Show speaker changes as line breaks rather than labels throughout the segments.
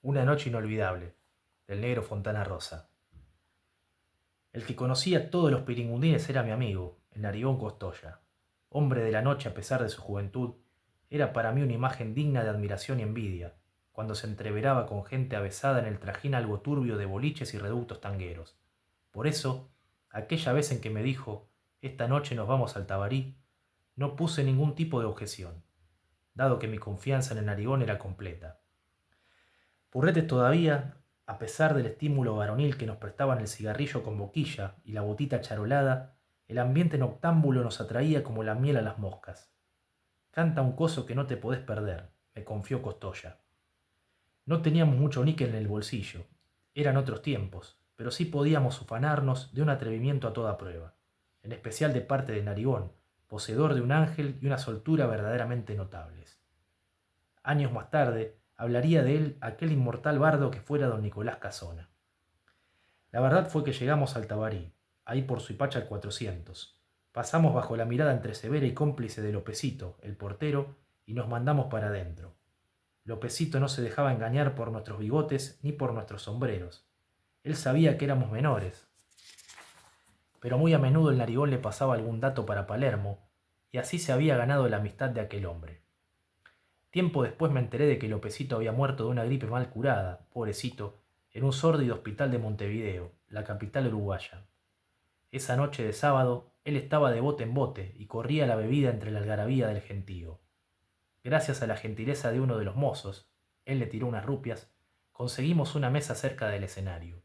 Una noche inolvidable, del negro Fontana Rosa. El que conocía todos los piringundines era mi amigo, el narigón Costoya. Hombre de la noche a pesar de su juventud, era para mí una imagen digna de admiración y envidia, cuando se entreveraba con gente avesada en el trajín algo turbio de boliches y reductos tangueros. Por eso, aquella vez en que me dijo, esta noche nos vamos al Tabarí, no puse ningún tipo de objeción, dado que mi confianza en el narigón era completa. Purretes todavía, a pesar del estímulo varonil que nos prestaban el cigarrillo con boquilla y la botita charolada, el ambiente noctámbulo nos atraía como la miel a las moscas. Canta un coso que no te podés perder, me confió Costoya. No teníamos mucho níquel en el bolsillo, eran otros tiempos, pero sí podíamos ufanarnos de un atrevimiento a toda prueba, en especial de parte de Narigón, poseedor de un ángel y una soltura verdaderamente notables. Años más tarde, hablaría de él aquel inmortal bardo que fuera don Nicolás Casona. La verdad fue que llegamos al Tabarí, ahí por Suipacha al 400. Pasamos bajo la mirada entresevera y cómplice de Lopecito, el portero, y nos mandamos para adentro. Lopecito no se dejaba engañar por nuestros bigotes ni por nuestros sombreros. Él sabía que éramos menores, pero muy a menudo el narigón le pasaba algún dato para Palermo, y así se había ganado la amistad de aquel hombre. Tiempo después me enteré de que Lopecito había muerto de una gripe mal curada, pobrecito, en un sórdido hospital de Montevideo, la capital uruguaya. Esa noche de sábado, él estaba de bote en bote y corría la bebida entre la algarabía del gentío. Gracias a la gentileza de uno de los mozos, él le tiró unas rupias, conseguimos una mesa cerca del escenario.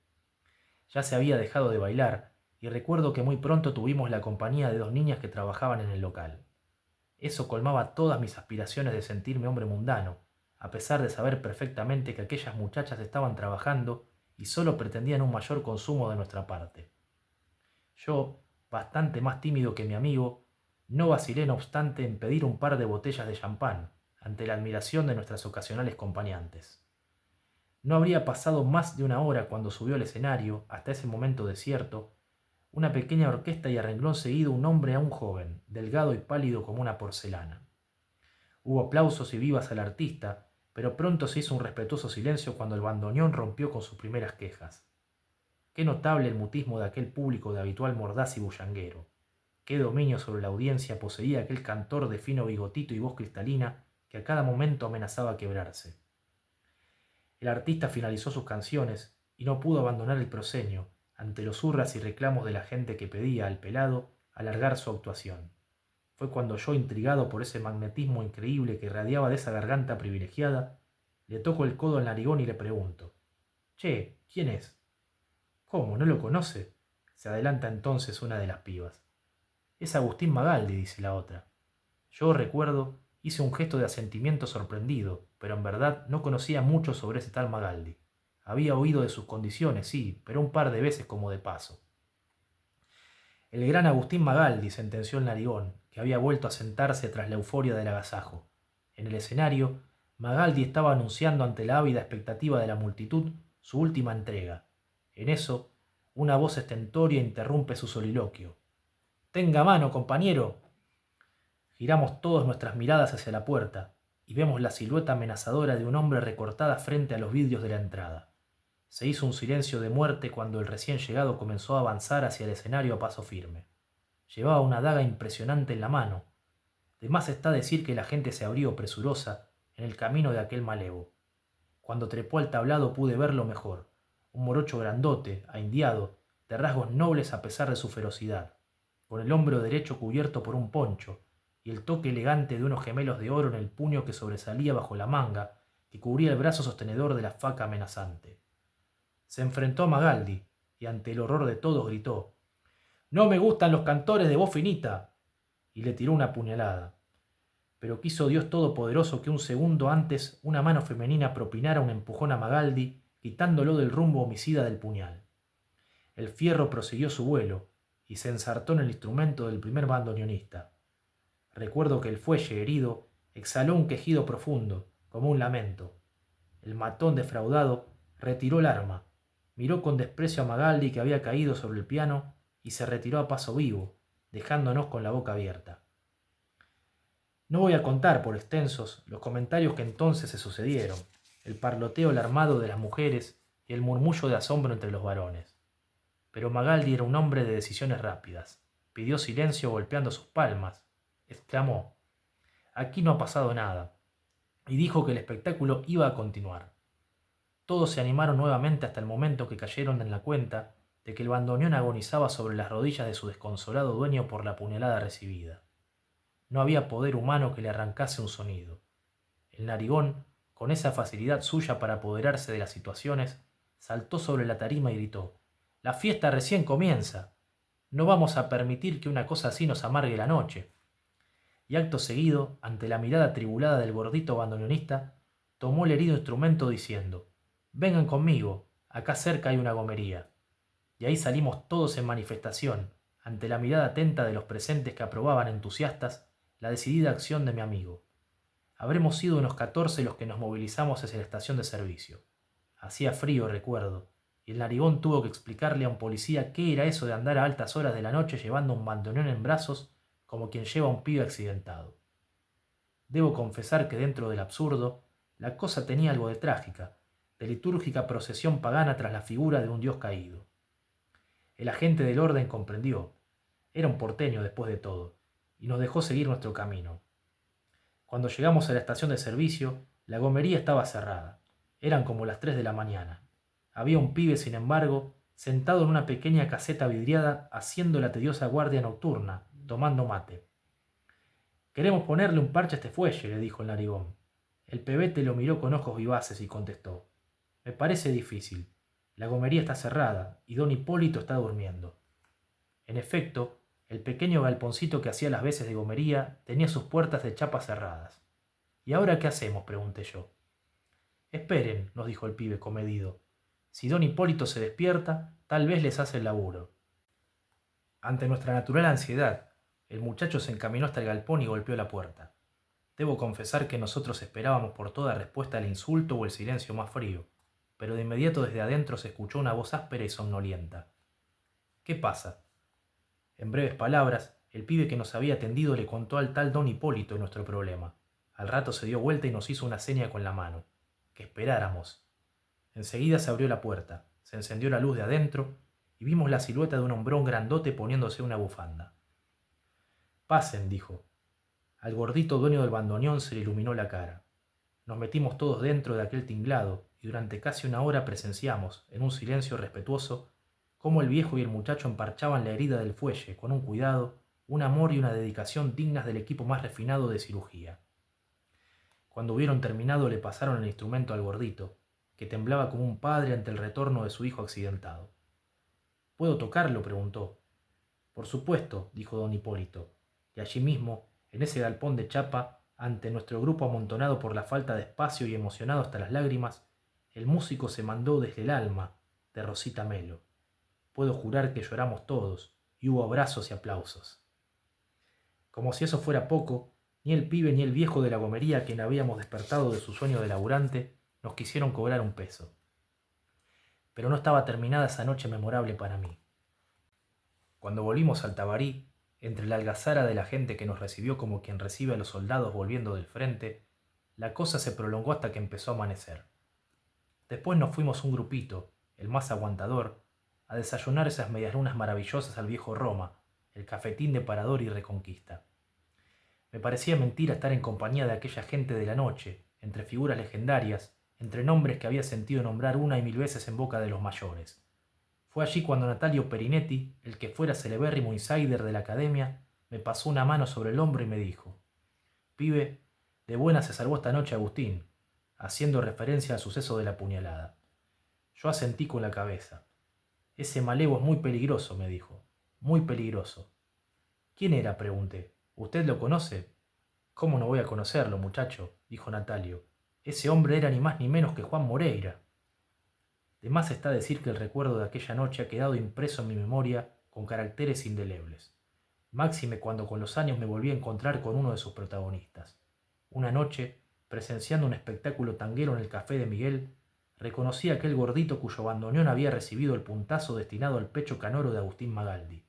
Ya se había dejado de bailar, y recuerdo que muy pronto tuvimos la compañía de dos niñas que trabajaban en el local. Eso colmaba todas mis aspiraciones de sentirme hombre mundano, a pesar de saber perfectamente que aquellas muchachas estaban trabajando y solo pretendían un mayor consumo de nuestra parte. Yo, bastante más tímido que mi amigo, no vacilé no obstante en pedir un par de botellas de champán, ante la admiración de nuestras ocasionales acompañantes. No habría pasado más de una hora cuando subió al escenario, hasta ese momento desierto, una pequeña orquesta y a renglón seguido un hombre a un joven, delgado y pálido como una porcelana. Hubo aplausos y vivas al artista, pero pronto se hizo un respetuoso silencio cuando el bandoneón rompió con sus primeras quejas. Qué notable el mutismo de aquel público de habitual mordaz y bullanguero. Qué dominio sobre la audiencia poseía aquel cantor de fino bigotito y voz cristalina que a cada momento amenazaba quebrarse. El artista finalizó sus canciones y no pudo abandonar el proscenio ante los hurras y reclamos de la gente que pedía al pelado alargar su actuación. Fue cuando yo, intrigado por ese magnetismo increíble que irradiaba de esa garganta privilegiada, le toco el codo al narigón y le pregunto: «Che, ¿quién es?». «¿Cómo? ¿No lo conoce?», se adelanta entonces una de las pibas. «Es Agustín Magaldi», dice la otra. Yo, recuerdo, hice un gesto de asentimiento sorprendido, pero en verdad no conocía mucho sobre ese tal Magaldi. Había oído de sus condiciones, sí, pero un par de veces como de paso. El gran Agustín Magaldi, sentenció el narigón, que había vuelto a sentarse tras la euforia del agasajo. En el escenario, Magaldi estaba anunciando ante la ávida expectativa de la multitud su última entrega. En eso, una voz estentórea interrumpe su soliloquio. «Tenga mano, compañero». Giramos todos nuestras miradas hacia la puerta y vemos la silueta amenazadora de un hombre recortada frente a los vidrios de la entrada. Se hizo un silencio de muerte cuando el recién llegado comenzó a avanzar hacia el escenario a paso firme. Llevaba una daga impresionante en la mano. De más está decir que la gente se abrió presurosa en el camino de aquel malevo. Cuando trepó al tablado pude verlo mejor. Un morocho grandote, ahindiado, de rasgos nobles a pesar de su ferocidad, con el hombro derecho cubierto por un poncho, y el toque elegante de unos gemelos de oro en el puño que sobresalía bajo la manga, que cubría el brazo sostenedor de la faca amenazante. Se enfrentó a Magaldi, y ante el horror de todos gritó: «¡No me gustan los cantores de voz finita!», y le tiró una puñalada. Pero quiso Dios Todopoderoso que un segundo antes una mano femenina propinara un empujón a Magaldi, quitándolo del rumbo homicida del puñal. El fierro prosiguió su vuelo, y se ensartó en el instrumento del primer bandoneonista. Recuerdo que el fuelle, herido, exhaló un quejido profundo, como un lamento. El matón defraudado retiró el arma, miró con desprecio a Magaldi, que había caído sobre el piano, y se retiró a paso vivo, dejándonos con la boca abierta. No voy a contar por extensos los comentarios que entonces se sucedieron. el parloteo alarmado de las mujeres y el murmullo de asombro entre los varones. Pero Magaldi era un hombre de decisiones rápidas. Pidió silencio golpeando sus palmas. Exclamó: «Aquí no ha pasado nada», y dijo que el espectáculo iba a continuar. Todos se animaron nuevamente hasta el momento que cayeron en la cuenta de que el bandoneón agonizaba sobre las rodillas de su desconsolado dueño por la puñalada recibida. No había poder humano que le arrancase un sonido. El narigón, con esa facilidad suya para apoderarse de las situaciones, saltó sobre la tarima y gritó: «La fiesta recién comienza. No vamos a permitir que una cosa así nos amargue la noche». Y acto seguido, ante la mirada atribulada del gordito bandoneonista, tomó el herido instrumento diciendo: «Vengan conmigo, acá cerca hay una gomería». Y ahí salimos todos en manifestación, ante la mirada atenta de los presentes que aprobaban entusiastas la decidida acción de mi amigo. Habremos sido unos 14 los que nos movilizamos hacia la estación de servicio. Hacía frío, recuerdo, y el narigón tuvo que explicarle a un policía qué era eso de andar a altas horas de la noche llevando un bandoneón en brazos como quien lleva a un pibe accidentado. Debo confesar que dentro del absurdo, la cosa tenía algo de trágica, de litúrgica procesión pagana tras la figura de un dios caído. El agente del orden comprendió. Era un porteño después de todo, y nos dejó seguir nuestro camino. Cuando llegamos a la estación de servicio, la gomería estaba cerrada. Eran como las 3 de la mañana. Había un pibe, sin embargo, sentado en una pequeña caseta vidriada haciendo la tediosa guardia nocturna, tomando mate. «Queremos ponerle un parche a este fuelle», le dijo el narigón. El pebete lo miró con ojos vivaces y contestó: «Me parece difícil. La gomería está cerrada y don Hipólito está durmiendo». En efecto, el pequeño galponcito que hacía las veces de gomería tenía sus puertas de chapa cerradas. «¿Y ahora qué hacemos?», pregunté yo. «Esperen», nos dijo el pibe comedido. «Si don Hipólito se despierta, tal vez les hace el laburo». Ante nuestra natural ansiedad, el muchacho se encaminó hasta el galpón y golpeó la puerta. Debo confesar que nosotros esperábamos por toda respuesta el insulto o el silencio más frío, pero de inmediato desde adentro se escuchó una voz áspera y somnolienta. «¿Qué pasa?». En breves palabras, el pibe que nos había atendido le contó al tal don Hipólito nuestro problema. Al rato se dio vuelta y nos hizo una seña con la mano: que esperáramos. Enseguida se abrió la puerta, se encendió la luz de adentro y vimos la silueta de un hombrón grandote poniéndose una bufanda. «Pasen», dijo. Al gordito dueño del bandoneón se le iluminó la cara. Nos metimos todos dentro de aquel tinglado y durante casi una hora presenciamos, en un silencio respetuoso, cómo el viejo y el muchacho emparchaban la herida del fuelle con un cuidado, un amor y una dedicación dignas del equipo más refinado de cirugía. Cuando hubieron terminado le pasaron el instrumento al gordito, que temblaba como un padre ante el retorno de su hijo accidentado. «¿Puedo tocarlo?», preguntó. «Por supuesto», dijo don Hipólito, y allí mismo, en ese galpón de chapa, ante nuestro grupo amontonado por la falta de espacio y emocionado hasta las lágrimas, el músico se mandó desde el alma de Rosita Melo. Puedo jurar que lloramos todos, y hubo abrazos y aplausos. Como si eso fuera poco, ni el pibe ni el viejo de la gomería, a quien habíamos despertado de su sueño de laburante, nos quisieron cobrar un peso. Pero no estaba terminada esa noche memorable para mí. Cuando volvimos al Tabarí, entre la algazara de la gente que nos recibió como quien recibe a los soldados volviendo del frente, la cosa se prolongó hasta que empezó a amanecer. Después nos fuimos un grupito, el más aguantador, a desayunar esas medialunas maravillosas al viejo Roma, el cafetín de Parador y Reconquista. Me parecía mentira estar en compañía de aquella gente de la noche, entre figuras legendarias, entre nombres que había sentido nombrar una y 1000 veces en boca de los mayores. Fue allí cuando Natalio Perinetti, el que fuera celebérrimo insider de la academia, me pasó una mano sobre el hombro y me dijo: «Pibe, de buena se salvó esta noche Agustín», haciendo referencia al suceso de la puñalada. Yo asentí con la cabeza. «Ese malevo es muy peligroso», me dijo. «Muy peligroso». «¿Quién era?», pregunté. «¿Usted lo conoce?». «¿Cómo no voy a conocerlo, muchacho?», dijo Natalio. «Ese hombre era ni más ni menos que Juan Moreira». De más está decir que el recuerdo de aquella noche ha quedado impreso en mi memoria con caracteres indelebles. Máxime cuando con los años me volví a encontrar con uno de sus protagonistas. Una noche, presenciando un espectáculo tanguero en el café de Miguel, reconocí a aquel gordito cuyo bandoneón había recibido el puntazo destinado al pecho canoro de Agustín Magaldi.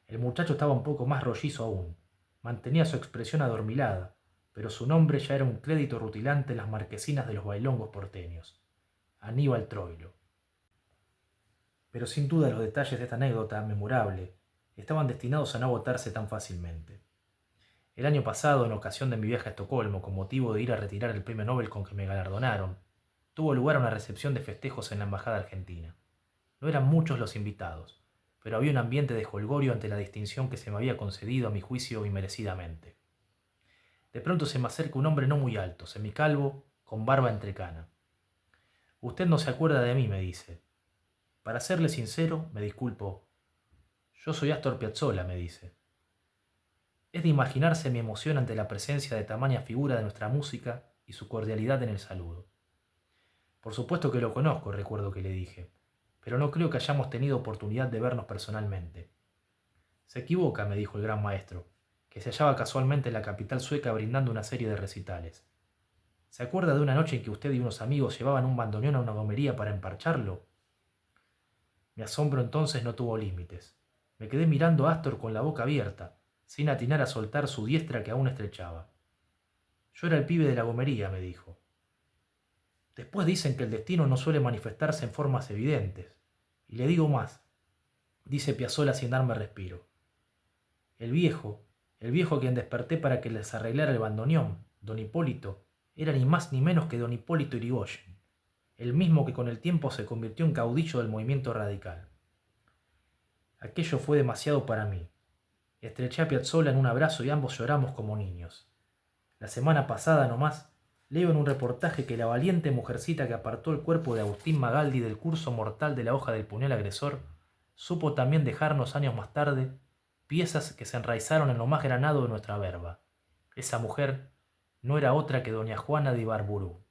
El muchacho estaba un poco más rollizo aún, mantenía su expresión adormilada, pero su nombre ya era un crédito rutilante en las marquesinas de los bailongos porteños: Aníbal Troilo. Pero sin duda los detalles de esta anécdota memorable estaban destinados a no agotarse tan fácilmente. El año pasado, en ocasión de mi viaje a Estocolmo, con motivo de ir a retirar el premio Nobel con que me galardonaron, tuvo lugar una recepción de festejos en la embajada argentina. No eran muchos los invitados, pero había un ambiente de jolgorio ante la distinción que se me había concedido a mi juicio inmerecidamente. De pronto se me acerca un hombre no muy alto, semicalvo, con barba entrecana. «Usted no se acuerda de mí», me dice. «Para serle sincero, me disculpo. Yo soy Astor Piazzolla», me dice. Es de imaginarse mi emoción ante la presencia de tamaña figura de nuestra música y su cordialidad en el saludo. «Por supuesto que lo conozco», recuerdo que le dije, «pero no creo que hayamos tenido oportunidad de vernos personalmente». «Se equivoca», me dijo el gran maestro, que se hallaba casualmente en la capital sueca brindando una serie de recitales. «¿Se acuerda de una noche en que usted y unos amigos llevaban un bandoneón a una gomería para emparcharlo?» Mi asombro entonces no tuvo límites. Me quedé mirando a Astor con la boca abierta, sin atinar a soltar su diestra que aún estrechaba. «Yo era el pibe de la gomería», me dijo. Después dicen que el destino no suele manifestarse en formas evidentes. Y le digo más, dice Piazzolla sin darme respiro. El viejo a quien desperté para que les arreglara el bandoneón, don Hipólito, era ni más ni menos que don Hipólito Yrigoyen, el mismo que con el tiempo se convirtió en caudillo del movimiento radical. Aquello fue demasiado para mí. Estreché a Piazzolla en un abrazo y ambos lloramos como niños. La semana pasada nomás leo en un reportaje que la valiente mujercita que apartó el cuerpo de Agustín Magaldi del curso mortal de la hoja del puñal agresor supo también dejarnos años más tarde piezas que se enraizaron en lo más granado de nuestra verba. Esa mujer no era otra que doña Juana de Ibarburu.